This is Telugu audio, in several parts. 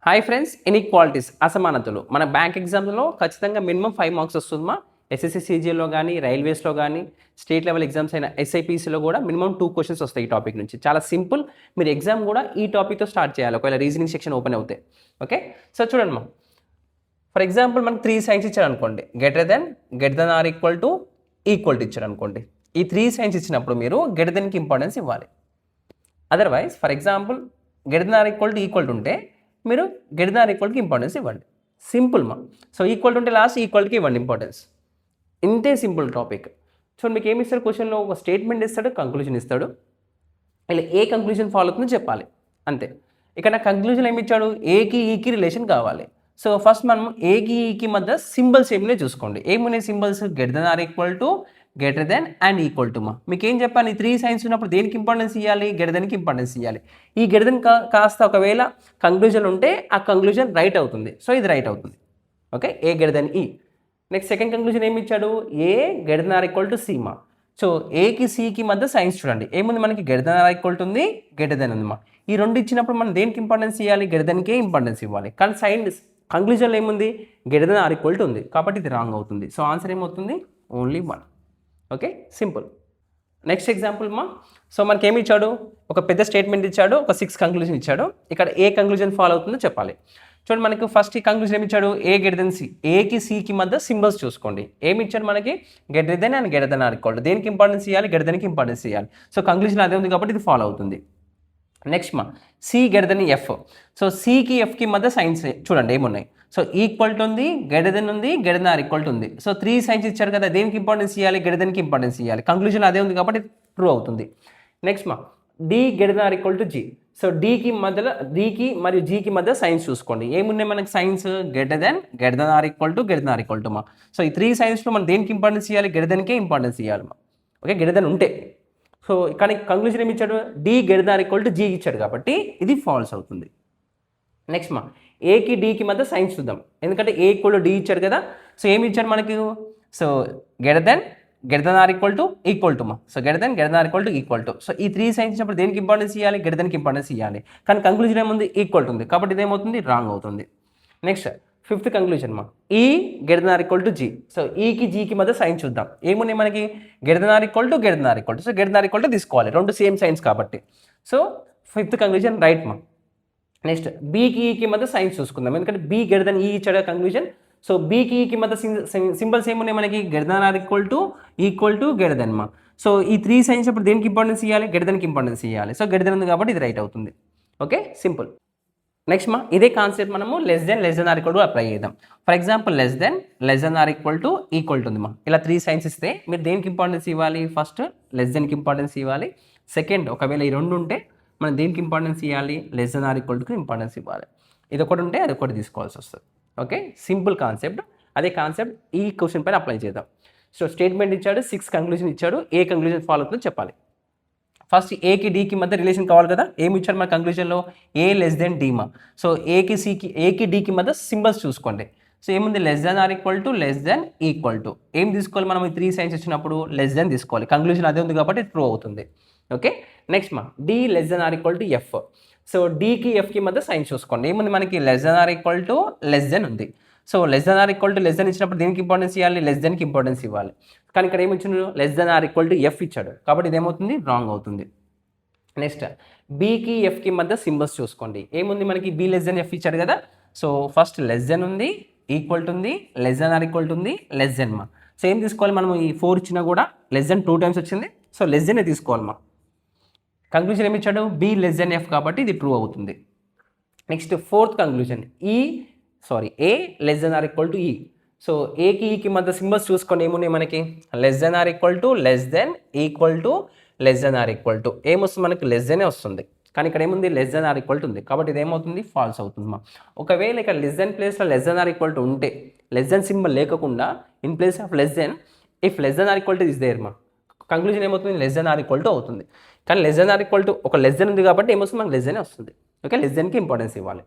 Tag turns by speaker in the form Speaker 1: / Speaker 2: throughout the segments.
Speaker 1: హాయ్ ఫ్రెండ్స్, ఇన్ఈక్వాలిటీస్ అసమానతలు మన బ్యాంక్ ఎగ్జామ్స్లో ఖచ్చితంగా మినిమం 5 మార్క్స్ వస్తుందమ్మా. ఎస్ఎస్సి సీజీఎల్లో కానీ, రైల్వేస్లో కానీ, స్టేట్ లెవెల్ ఎగ్జామ్స్ అయిన ఎస్ఐపీసీలో కూడా మినిమం 2 క్వశ్చన్స్ వస్తాయి ఈ టాపిక్ నుంచి. చాలా సింపుల్. మీరు ఎగ్జామ్ కూడా ఈ టాపిక్తో స్టార్ట్ చేయాలి ఒకవేళ రీజనింగ్ సెక్షన్ ఓపెన్ అవుతే. ఓకే, సో చూడండి మా, ఫర్ ఎగ్జాంపుల్ మనకు 3 సైన్స్ ఇచ్చారు అనుకోండి. Greater than or equal to ఇచ్చారు అనుకోండి. ఈ 3 సైన్స్ ఇచ్చినప్పుడు మీరు గ్రేటర్ దెన్కి ఇంపార్టెన్స్ ఇవ్వాలి. Otherwise for example greater than or equal to ఉంటే మీరు గ్రేటర్ దెన్ ఆర్ ఈక్వల్కి ఇంపార్టెన్స్ ఇవ్వండి. సింపుల్ మా. సో ఈక్వల్ ఉంటే లాస్ట్ ఈక్వల్కి ఇవ్వండి ఇంపార్టెన్స్. ఇంతే సింపుల్ టాపిక్. చూడండి, మీకు ఏమి ఇస్తాడు క్వశ్చన్లో, ఒక స్టేట్మెంట్ ఇస్తాడు, కంక్లూజన్ ఇస్తాడు. ఇలా ఏ కంక్లూజన్ ఫాలో అవుతుందో చెప్పాలి అంతే. ఇక్కడ కంక్లూజన్ ఏమి ఇచ్చాడు, ఏకి ఈకి రిలేషన్ కావాలి. సో ఫస్ట్ మనం ఏకి ఈకి మధ్య సింబల్స్ ఏమినే చూసుకోండి. ఏమున్నాయి symbols? Greater than or equal to, greater than and equal to. మా మీకు ఏం చెప్పాలి, 3 సైన్స్ ఉన్నప్పుడు దేనికి ఇంపార్టెన్స్ ఇవ్వాలి? గ్రేటర్ దెన్కి ఇంపార్టెన్స్ ఇవ్వాలి. ఈ గ్రేటర్ దెన్ కాస్త ఒకవేళ కంక్లూజన్ ఉంటే ఆ కంక్లూజన్ రైట్ అవుతుంది. సో ఇది రైట్ అవుతుంది. Okay, A greater than E. Next second conclusion ఏమి ఇచ్చాడు, A greater than or equal to C. మా సో ఏకి సికి మధ్య సైన్స్ చూడండి. ఏముంది మనకి, greater than or equal to ఉంది, గ్రేటర్ దెన్ ఉంది. మా ఈ రెండు ఇచ్చినప్పుడు మనం దేనికి ఇంపార్టెన్స్ ఇవ్వాలి? గ్రేటర్ దెన్కే ఇంపార్టెన్స్ ఇవ్వాలి. కానీ సైన్స్ కంక్లూజన్లో ఏముంది, greater than or equal to ఉంది, కాబట్టి ఇది రాంగ్ అవుతుంది. సో ఆన్సర్ ఏమవుతుంది, only 1. Okay, simple. Next example మా, సో మనకి ఏమి ఇచ్చాడు, ఒక పెద్ద స్టేట్మెంట్ ఇచ్చాడు, ఒక 6 కంక్లూజన్ ఇచ్చాడు. ఇక్కడ ఏ కంక్లూజన్ ఫాలో అవుతుందో చెప్పాలి. చూడండి, మనకు ఫస్ట్ ఈ కంక్లూజన్ ఏమి ఇచ్చాడు, ఏ గ్రేటర్ దెన్ సి. ఏకి సికి మధ్య సింబల్స్ చూసుకోండి. ఏమి ఇచ్చాడు మనకి, greater than and greater than or equal to. దేనికి ఇంపార్టెన్స్ ఇవ్వాలి? గ్రేటర్ దెన్కి ఇంపార్టెన్స్ ఇవ్వాలి. సో కంక్లూజన్ అదే ఉంది కాబట్టి ఇది ఫాలో అవుతుంది. నెక్స్ట్ మా, C greater than F. So సికి ఎఫ్కి మధ్య సైన్స్ చూడండి ఏమున్నాయి. సో ఈక్వల్ టు ఉంది, గ్రేటర్ దెన్ ఉంది, greater than or equal to ఉంది. సో 3 సైన్స్ ఇచ్చారు కదా, దేనికి ఇంపార్టెన్స్ ఇవ్వాలి? గ్రేటర్ దెన్కి ఇంపార్టెన్స్ ఇవ్వాలి. కంక్లూజన్ అదే ఉంది కాబట్టి ట్రూ అవుతుంది. నెక్స్ట్ మా, D greater than or equal to G. So డీకి మధ్యలో, డీకి మరియు జీకి మధ్య సైన్స్ చూసుకోండి. ఏమున్నాయి మనకి signs? Greater than or equal to, greater than or equal to. మా సో ఈ 3 సైన్స్లో మనం దేనికి ఇంపార్టెన్స్ ఇవ్వాలి? గ్రేటర్ దెన్కే ఇంపార్టెన్స్ ఇవ్వాలి. మా ఓకే, గ్రేటర్ దెన్ ఉంటే. సో కానీ కంక్లూజన్ ఏమి ఇచ్చాడు, D greater than or equal to G ఇచ్చాడు కాబట్టి ఇది ఫాల్స్ అవుతుంది. నెక్స్ట్ మా, ఏకి డీకి మధ్య సైన్స్ చూద్దాం. ఎందుకంటే ఏ ఈక్వల్ టు డి ఇచ్చాడు కదా. సో ఏమి ఇచ్చాడు మనకి, so greater than or equal to మా. So greater than or equal to. So ఈ 3 సైన్స్ ఇచ్చినప్పుడు దేనికి ఇంపార్టెన్స్ ఇవ్వాలి? గ్రేటర్ దెన్కి ఇంపార్టెన్స్ ఇవ్వాలి. కానీ కంక్లూజన్ ఏముంది, ఈక్వల్ టు ఉంది కాబట్టి ఇదేమవుతుంది, రాంగ్ అవుతుంది. నెక్స్ట్ 5th కంక్లూజన్ మా, E greater than or equal to G. So ఈకి జీకి మధ్య సైన్స్ చూద్దాం. ఏమున్నాయి మనకి, greater than or equal to, greater than or equal to. So greater than or equal to తీసుకోవాలి, రెండు సేమ్ సైన్స్ కాబట్టి. సో 5th కంక్లూజన్ రైట్ మా. నెక్స్ట్ బీకి ఈకి మధ్య సైన్స్ చూసుకుందాం. ఎందుకంటే బీ గ్రేటర్ దెన్ ఈ ఇచ్చాడు కంక్లూజన్. సో బీకి ఈకి మధ్య సింబల్స్ ఏమున్నాయి మనకి, greater than or equal to, greater than. మా సో ఈ 3 సైన్స్ ఇప్పుడు దేనికి ఇంపార్టెన్స్ ఇవ్వాలి? గ్రేటర్ దెన్కి ఇంపార్టెన్స్ ఇవ్వాలి. సో గ్రేటర్ దెన్ ఉంది కాబట్టి ఇది రైట్ అవుతుంది. Okay, simple. నెక్స్ట్ మా, ఇదే కాన్సెప్ట్ మనము less than or equal to apply చేద్దాం. For example less than or equal to ఉంది. మా ఇలా 3 సైన్స్ ఇస్తే మీరు దేనికి ఇంపార్టెన్స్ ఇవ్వాలి? ఫస్ట్ లెస్ దెన్కి ఇంపార్టెన్స్ ఇవ్వాలి. సెకండ్, ఒకవేళ ఈ రెండు ఉంటే మనం దేనికి ఇంపార్టెన్స్ ఇవ్వాలి? లెస్ దెన్ ఆర్ ఈక్వల్ టుకి ఇంపార్టెన్స్ ఇవ్వాలి. ఇది ఒకటి ఉంటే అది ఒకటి తీసుకోవాల్సి వస్తుంది. Okay, simple concept. అదే కాన్సెప్ట్ ఈ క్వశ్చన్ పైన అప్లై చేద్దాం. సో స్టేట్మెంట్ ఇచ్చాడు, 6 కంక్లూజన్ ఇచ్చాడు, ఏ కంక్లూజన్ ఫాలో అవుతుందో చెప్పాలి. ఫస్ట్ ఏకి డీకి మధ్య రిలేషన్ కావాలి కదా. ఏమి ఇచ్చారు మన కంక్లూజన్లో, ఏ లెస్ దెన్ డీ. మా సో ఏకి డీకి మధ్య సింబల్స్ చూసుకోండి. సో ఏముంది, less than or equal to, less than equal to. ఏం తీసుకోవాలి మనం, ఈ 3 సైన్స్ ఇచ్చినప్పుడు లెస్ దెన్ తీసుకోవాలి. కంక్లూజన్ అదే ఉంది కాబట్టి ట్రూ అవుతుంది. ఓకే, నెక్స్ట్ మా, D less than or equal to F. So డీకి ఎఫ్కి మధ్య సైన్స్ చూసుకోండి. ఏముంది మనకి, less than or equal to, less than ఉంది. So less than or equal to, less than ఇచ్చినప్పుడు దేనికి ఇంపార్టెన్స్ ఇవ్వాలి? లెస్ దెన్కి ఇంపార్టెన్స్ ఇవ్వాలి. కానీ ఇక్కడ ఏమి ఇచ్చాడు, less than or equal to F ఇచ్చాడు కాబట్టి ఇదేమవుతుంది, రాంగ్ అవుతుంది. నెక్స్ట్ బీకి ఎఫ్కి మధ్య సింబల్స్ చూసుకోండి. ఏముంది మనకి, బీ లెస్ దెన్ ఎఫ్ ఇచ్చాడు కదా. సో ఫస్ట్ లెస్ దెన్ ఉంది, ఈక్వల్ టు ఉంది, less than or equal to ఉంది, లెస్ దెన్. మా సో ఏం తీసుకోవాలి మనం, ఈ 4 ఇచ్చినా కూడా లెస్ దెన్ 2 టైమ్స్ వచ్చింది. సో లెస్ దెన్ తీసుకోవాలి. మా కంక్లూజన్ ఏమి ఇచ్చాడు, బీ లెస్ దెన్ ఎఫ్ కాబట్టి ఇది ట్రూ అవుతుంది. Next 4th conclusion, A less than or equal to E. So ఏకి ఈకి మధ్య సింబల్స్ చూసుకోండి. ఏమున్నాయి మనకి, less than or equal to, less than, equal to, less than or equal to. ఏమొస్తుంది మనకి, లెస్ దెనే వస్తుంది. కానీ ఇక్కడ ఏముంది, less than or equal to ఉంది కాబట్టి ఇది ఏమవుతుంది, ఫాల్స్ అవుతుంది. మా ఒకవేళ ఇక్కడ లెస్ దెన్ ప్లేస్లో less than or equal to ఉంటే, లెస్ దెన్ సింబల్ లేకుండా in place of less than, if less than or equal to is there. మా కంక్లూజన్ ఏమవుతుంది, less than or equal to అవుతుంది. కానీ less than or equal to ఒక లెస్ దెన్ ఉంది కాబట్టి ఏమొస్తుంది, మనకు లెస్ దెనే వస్తుంది. ఓకే, లెస్ దెన్కి ఇంపార్టెన్స్ ఇవ్వాలి.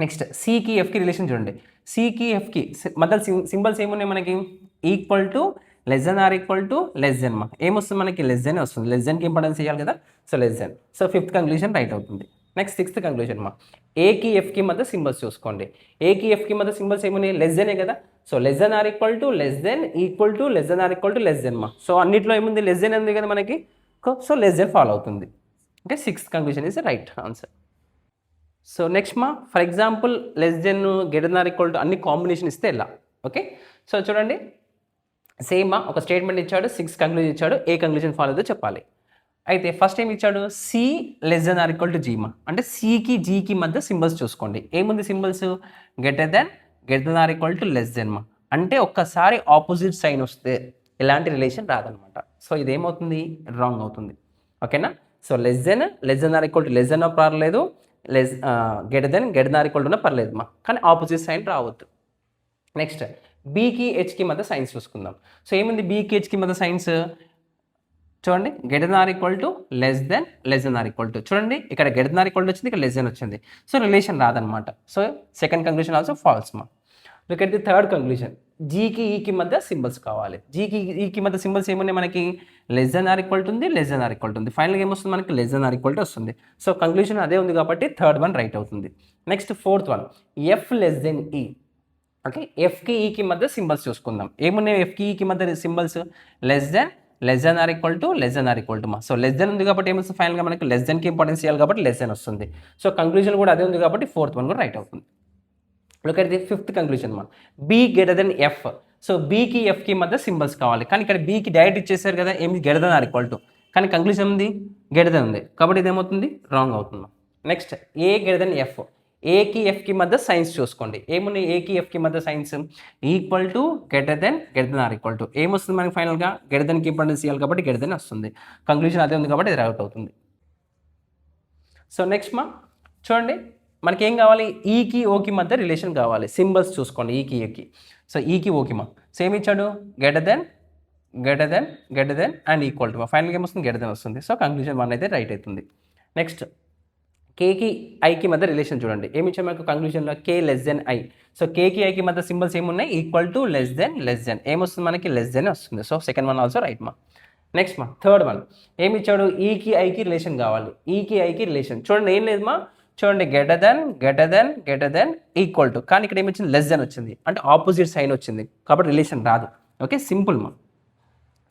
Speaker 1: నెక్స్ట్ సికి ఎఫ్కి రిలేషన్ చూడండి. సికి ఎఫ్కి మధ్య సింబల్స్ ఏమున్నాయి మనకి, equal to, less than or equal to, less than. మా ఏమొస్తుంది మనకి, లెస్ దెన్ వస్తుంది. లెస్ దెన్కి ఇంపార్టెన్స్ ఇవ్వాలి కదా. So less than. So 5th conclusion right అవుతుంది. నెక్స్ట్ సిక్స్త్ కంక్లూజన్ మా ఏకి ఎఫ్కి మధ్య సింబల్స్ చూసుకోండి. ఏకి ఎఫ్కి మధ్య సింబల్స్ ఏమున్నాయి? లెస్ దెనే కదా. So less than or equal to, less than, equal to, less than or equal to, less than మా. సో అన్నిట్లో ఏముంది? లెస్ దెన్ ఉంది కదా మనకి. సో లెస్ దెన్ ఫాలో అవుతుంది. Okay, sixth conclusion is right answer. So next మా for example less than, greater than or equal to అన్ని కాంబినేషన్ ఇస్తే ఎలా? ఓకే, సో చూడండి సేమ్ ఒక స్టేట్మెంట్ ఇచ్చాడు, 6 కంక్లూజన్ ఇచ్చాడు, ఏ కంక్లూజన్ ఫాలో అవుతుందో చెప్పాలి. అయితే ఫస్ట్ ఏం ఇచ్చాడు? C less than or equal to G మా. అంటే సికి జీకి మధ్య సింబల్స్ చూసుకోండి. ఏముంది symbols? Greater than or equal to, less than మా. అంటే ఒక్కసారి ఆపోజిట్ సైన్ వస్తే ఎలాంటి రిలేషన్ రాదనమాట. సో ఇదేమవుతుంది? రాంగ్ అవుతుంది. ఓకేనా. So less than or equal to, less than పర్లేదు, greater than or equal to పర్లేదు మా, కానీ ఆపోజిట్ సైన్ రావద్దు. నెక్స్ట్ బీకి హెచ్కి మధ్య సైన్స్ చూసుకుందాం. సో ఏముంది బీకి హెచ్కి మధ్య సైన్స్? చూడండి greater than or equal to, less than or equal to. చూడండి ఇక్కడ greater than or equal to వచ్చింది, ఇక్కడ లెస్ దెన్ వచ్చింది. సో రిలేషన్ రాదనమాట. So second conclusion also false మా. Look at the third conclusion. జీకి ఈకి మధ్య సింబల్స్ కావాలి. జీకి ఈకి మధ్య సింబల్స్ ఏమున్నాయి మనకి? Less than or equal to ఉంది, less than or equal to ఉంది. ఫైనల్గా ఏమొస్తుంది మనకి? Less than or equal to వస్తుంది. సో కంక్లూజన్ అదే ఉంది కాబట్టి థర్డ్ వన్ రైట్ అవుతుంది. Next fourth one, F less than E. Okay, ఎఫ్కి ఈకి మధ్య సింబల్స్ చూసుకుందాం. ఏమున్నాయి ఎఫ్కి ఈకి మధ్య symbols? Less than or equal to మా. సో లెస్ దెన్ ఉంది కాబట్టి ఏమొస్తుంది? ఫైనల్గా మనకి లెస్ దెన్కి ఇంపార్టెన్స్ ఇవ్వాలి కాబట్టి లెస్ దెన్ వస్తుంది. సో కంక్లూజన్ కూడా అదే ఉంది కాబట్టి ఫోర్త్ వన్ కూడా రైట్ అవుతుంది. Look at the fifth conclusion మా. B greater than F. So బీకి ఎఫ్కి మధ్య సింబల్స్ కావాలి, కానీ ఇక్కడ బీకి డైరెక్ట్ ఇచ్చేసారు కదా, ఏమి greater than or equal to, కానీ కంక్లూజన్ ఉంది గ్రేటర్ దెన్ ఉంది కాబట్టి ఇది ఏమవుతుంది? రాంగ్ అవుతుంది. Next A greater than F. ఏకి ఎఫ్కి మధ్య సైన్స్ చూసుకోండి. ఏమున్నాయి ఏకి ఎఫ్కి మధ్య signs? Equal to, greater than or equal to. ఏమొస్తుంది మనకి ఫైనల్గా? గ్రేటర్ దెన్కి ఇంపార్టెన్స్ ఇవ్వాలి కాబట్టి గ్రేటర్ దెన్ వస్తుంది. కంక్లూజన్ అదే ఉంది కాబట్టి ఇది రైట్ అవుతుంది. సో నెక్స్ట్ మా చూడండి మనకి ఏం కావాలి? ఈకి ఓకి మధ్య రిలేషన్ కావాలి. సింబల్స్ చూసుకోండి ఈకి ఓకి. సో ఈకి ఓకి మా. సో ఏమి ఇచ్చాడు? Greater than and equal to మా. ఫైనల్గా ఏమొస్తుంది? గ్రేటర్ దెన్ వస్తుంది. సో కంక్లూజన్ వన్ అయితే రైట్ అవుతుంది. నెక్స్ట్ కేకి ఐకి మధ్య రిలేషన్ చూడండి. ఏమి ఇచ్చాము మనకు కంక్లూజన్లో? కే లెస్ దెన్ ఐ. సో కేకి ఐకి మధ్య సింబల్స్ ఏమున్నాయి? Equal to, less then. ఏమొస్తుంది మనకి? లెస్ దెన్ వస్తుంది. So second one also right మా. నెక్స్ట్ మా థర్డ్ వన్ ఏమి ఇచ్చాడు? ఈకి ఐకి రిలేషన్ కావాలి. ఈకి ఐకి రిలేషన్ చూడండి ఏం లేదు మా. చూడండి గ్రేటర్ దెన్ ఈక్వల్ టు, కానీ ఇక్కడ ఏమి వచ్చింది? లెస్ దెన్ వచ్చింది, అంటే ఆపోజిట్ సైన్ వచ్చింది కాబట్టి రిలేషన్ రాదు. ఓకే, సింపుల్ మా.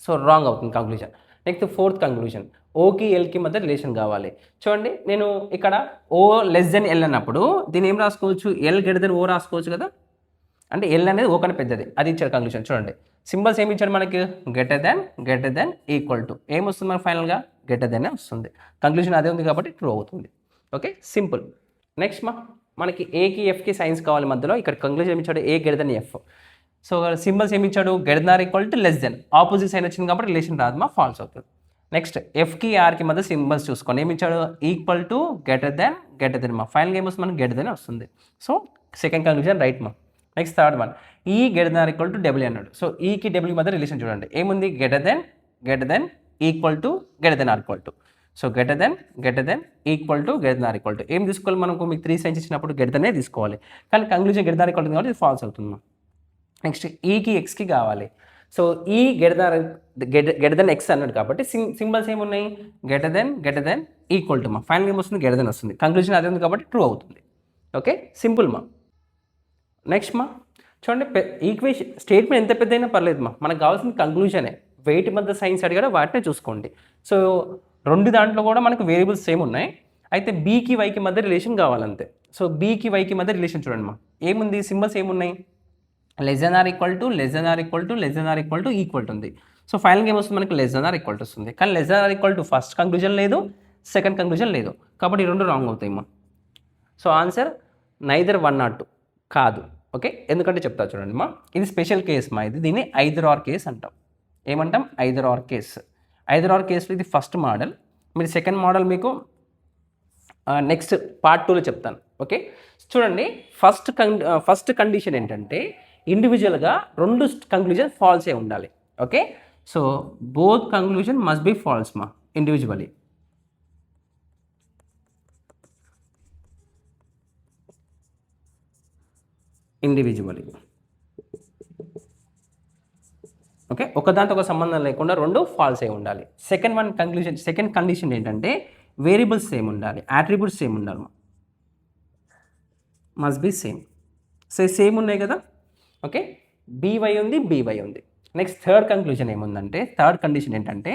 Speaker 1: సో రాంగ్ అవుతుంది కంక్లూజన్. నెక్స్ట్ ఫోర్త్ కంక్లూజన్, ఓకి ఎల్కి మధ్య రిలేషన్ కావాలి. చూడండి నేను ఇక్కడ ఓ లెస్ దెన్ ఎల్ అన్నప్పుడు దీన్ని ఏం రాసుకోవచ్చు? ఎల్ గ్రేటర్ దెన్ ఓ రాసుకోవచ్చు కదా, అంటే ఎల్ అనేది ఓ కన్నా పెద్దది, అది ఇచ్చాడు కంక్లూజన్. చూడండి సింబల్స్ ఏమి ఇచ్చాడు మనకి? Greater than equal to. ఏమొస్తుంది మనకు ఫైనల్గా? గ్రేటర్ దెన్ వస్తుంది. కంక్లూజన్ అదే ఉంది కాబట్టి ట్రూ అవుతుంది. Okay, simple. నెక్స్ట్ మనకి ఏకి ఎఫ్కి సైన్స్ కావాలి మధ్యలో. ఇక్కడ కంక్లూజన్ ఏమి ఇచ్చాడు? A greater than F. So symbols ఏమి ఇచ్చాడు? Greater than or equal to, less than. Opposite sign వచ్చింది కాబట్టి రిలేషన్ రాదు మా, ఫాల్స్ అవుతుంది. నెక్స్ట్ ఎఫ్కి ఆర్కి మధ్య సింబల్స్ చూసుకోండి. ఏమి ఇచ్చాడు? ఈక్వల్ టు, గ్రేటర్ దెన్ మా. ఫైనల్గా ఏమొస్తుంది మనకి? గ్రేటర్ దెన్ వస్తుంది. సో సెకండ్ కంక్లూజన్ రైట్ మా. Next third one, E greater than or equal to W అన్నాడు. సో ఈకి డబ్ల్యూ మధ్య రిలేషన్ చూడండి. ఏముంది? Greater than equal to, greater than or equal to. So greater than equal to, greater than or equal to. ఏం తీసుకోవాలి మనకు? మీకు 3 సైన్స్ ఇచ్చినప్పుడు గ్రేటర్ దెనే తీసుకోవాలి, కానీ conclusion greater than or equal to కాబట్టి ఇది ఫాల్స్ అవుతుంది. నెక్స్ట్ ఈకి ఎక్స్కి కావాలి. సో ఈ గ్రేటర్ దెన్ ఎక్స్ అన్నాడు కాబట్టి సింబల్స్ ఏమున్నాయి? గ్రేటర్ దెన్ ఈక్వల్ టు మా. ఫైనల్ ఏం వస్తుంది? గ్రేటర్ దెన్ వస్తుంది. కంక్లూజన్ అదే ఉంది కాబట్టి ట్రూ అవుతుంది. ఓకే, సింపుల్ మా. నెక్స్ట్ మా చూడండి ఈక్వేషన్ స్టేట్మెంట్ ఎంత పెద్ద అయినా పర్లేదు మా, మనకు కావాల్సిన కంక్లూజనే. వెయిట్ మధ్య సైన్స్ అడిగాడు, వాటినే చూసుకోండి. సో రెండు దాంట్లో కూడా మనకు వేరియబుల్స్ సేమ్ ఉన్నాయి, అయితే బీకి వైకి మధ్య రిలేషన్ కావాలంతే. సో బీకి వైకి మధ్య రిలేషన్ చూడండి మా. ఏముంది? సింబల్స్ ఏమున్నాయి? Less than or equal to equal to ఉంది. సో ఫైనల్గా ఏమొస్తుంది మనకి? Less than or equal to వస్తుంది, కానీ less than or equal to first conclusion లేదు, సెకండ్ కంక్లూజన్ లేదు, కాబట్టి ఈ రెండు రాంగ్ అవుతాయి మా. సో ఆన్సర్ నైదర్ 1 or 2 కాదు. ఓకే, ఎందుకంటే చెప్తా చూడండి మా, ఇది స్పెషల్ కేస్ మా. దీన్ని ఐదర్ ఆర్ కేస్ అంటాం. ఏమంటాం? Either are case. Either are కేసులో ఇది ఫస్ట్ మోడల్. మీరు సెకండ్ మోడల్ మీకు నెక్స్ట్ పార్ట్ 2లో చెప్తాను. ఓకే, చూడండి ఫస్ట్ కండిషన్ ఏంటంటే ఇండివిజువల్గా రెండు కంక్లూజన్ ఫాల్సే ఉండాలి. Okay, so both conclusion must be false మా ఇండివిజువలీ. ఓకే, ఒకదాంతో ఒక సంబంధం లేకుండా రెండు ఫాల్స్ అయి ఉండాలి. సెకండ్ కండిషన్ ఏంటంటే వేరియబుల్స్ సేమ్ ఉండాలి, అట్రిబ్యూట్స్ సేమ్ ఉండాలి, must be same. So same ఉన్నాయి కదా, ఓకే. బీవై ఉంది, బీవై ఉంది. నెక్స్ట్ థర్డ్ కంక్లూజన్ ఏముందంటే, థర్డ్ కండిషన్ ఏంటంటే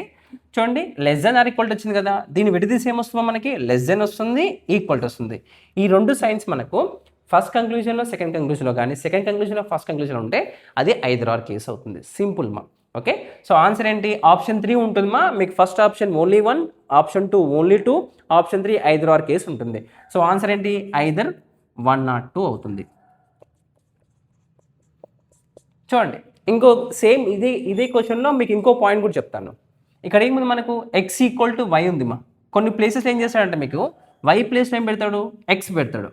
Speaker 1: చూడండి, less than or equal to వచ్చింది కదా, దీన్ని విడదీసి ఏమొస్తుందో మనకి లెస్ దెన్ వస్తుంది, ఈక్వల్ టు వస్తుంది. ఈ రెండు సైన్స్ మనకు ఫస్ట్ కంక్లూజన్లో సెకండ్ కంక్లూజన్లో కానీ సెకండ్ కంక్లూజన్లో ఫస్ట్ కంక్లూజన్ ఉంటే అది ఐదర్ ఆర్ కేసు అవుతుంది. సింపుల్ మా. ఓకే, సో ఆన్సర్ ఏంటి? ఆప్షన్ 3 ఉంటుందమ్మా. మీకు first option only 1, option 2 only 2, option 3 either or case ఉంటుంది. సో ఆన్సర్ ఏంటి? ఐదర్ 1 or 2 అవుతుంది. చూడండి, ఇంకో సేమ్ ఇదే క్వశ్చన్లో మీకు ఇంకో పాయింట్ కూడా చెప్తాను. ఇక్కడ ఏముంది మనకు ఎక్స్ ఈక్వల్ టు వై ఉంది మా. కొన్ని ప్లేసెస్ ఏం చేస్తాడంటే మీకు వై ప్లేస్లో ఏం పెడతాడు? ఎక్స్ పెడతాడు.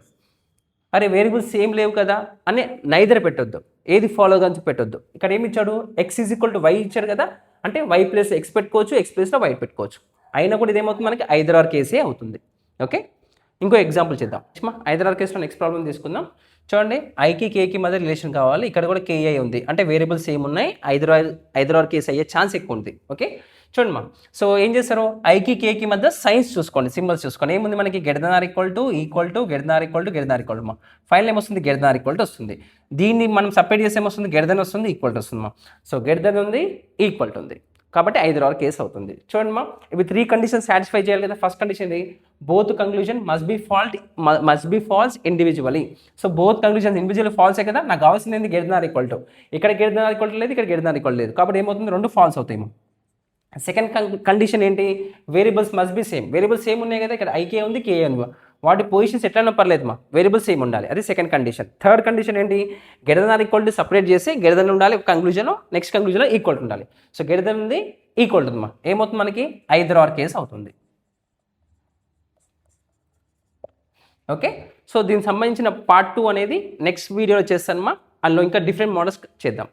Speaker 1: అరే వేరియబుల్స్ సేమ్ లేవు కదా అని నైదర్ పెట్టొద్దు, ఏది ఫాలో కానీ పెట్టొద్దు. ఇక్కడ ఏమి ఇచ్చాడు? X is equal to Y ఇచ్చాడు కదా, అంటే వై ప్లేస్ ఎక్స్ పెట్టుకోవచ్చు, ఎక్స్ ప్లేస్లో వై పెట్టుకోవచ్చు. అయినా కూడా ఇదేమవుతుంది మనకి ఐదర్ ఆర్ కేసే అవుతుంది. ఓకే, ఇంకో ఎగ్జాంపుల్ చేద్దాం. ఐదర్ ఆర్ కేసులో నెక్స్ట్ ప్రాబ్లం తీసుకుందాం. చూడండి, ఐకి కేకి మధ్య రిలేషన్ కావాలి. ఇక్కడ కూడా కేఐ ఉంది, అంటే వేరియబుల్స్ సేమ్ ఉన్నాయి, ఐదర్ ఆర్ కేస్ అయ్యే ఛాన్స్ ఎక్కువ ఉంది. ఓకే, చూడండి మా. సో ఏం చేస్తారు? ఐకి కేకి మధ్య సైన్స్ చూసుకోండి, సింబల్స్ చూసుకోండి. ఏముంది మనకి? Greater than or equal to, equal to, greater than or equal to, greater than or equal to మా. ఫైనల్ ఏమొస్తుంది? Greater than or equal to వస్తుంది. దీన్ని మనం సపరేట్ చేస్తే ఏమొస్తుంది? గ్రేటర్ దెన్ వస్తుంది, ఈక్వల్ టు వస్తుంది మా. సో గ్రేటర్ దెన్ ఉంది, ఈక్వల్ టు ఉంది, కాబట్టి ఐదర్ ఆర్ కేసు అవుతుంది. చూడండి మా, ఇవి 3 కండిషన్ సాటిస్ఫై చేయాలి కదా. ఫస్ట్ కండిషన్ ఇది, both conclusion must be false individually. So both conclusions individual ఫాల్సే కదా. నాకు కావాల్సింది ఏంది? Greater than or equal to. ఇక్కడ greater than or equal to లేదు, ఇక్కడ గ్రేటర్ దెన్ ఆర్ ఈక్వల్ లేదు, కాబట్టి ఏమవుతుంది? రెండు ఫాల్స్ అవుతాయి. సెకండ్ కండిషన్ ఏంటి? Variables must be same. Variables same ఉన్నాయి కదా, ఇక్కడ ఐకే ఉంది, కేఏ ఉంది. వాటి పొజిషన్స్ ఎట్లయినా పర్లేదు మా, వేరియబుల్స్ సేమ్ ఉండాలి, అది సెకండ్ కండిషన్. థర్డ్ కండిషన్ ఏంటి? Greater than or equal to separate చేసి గ్రేటర్ దెన్ ఉండాలి కంక్లూజన్లో, నెక్స్ట్ కంక్లూజన్లో ఈక్వల్ టు ఉండాలి. సో గ్రేటర్ దెన్ ఉంది, ఈక్వల్ టు ఉంది మా. ఏమవుతుంది మనకి? ఐదర్ ఆర్ కేసు అవుతుంది. ఓకే, సో దీనికి సంబంధించిన పార్ట్ 2 అనేది నెక్స్ట్ వీడియోలో చేస్తాను మా. అందులో ఇంకా డిఫరెంట్ మోడల్స్ చేద్దాం.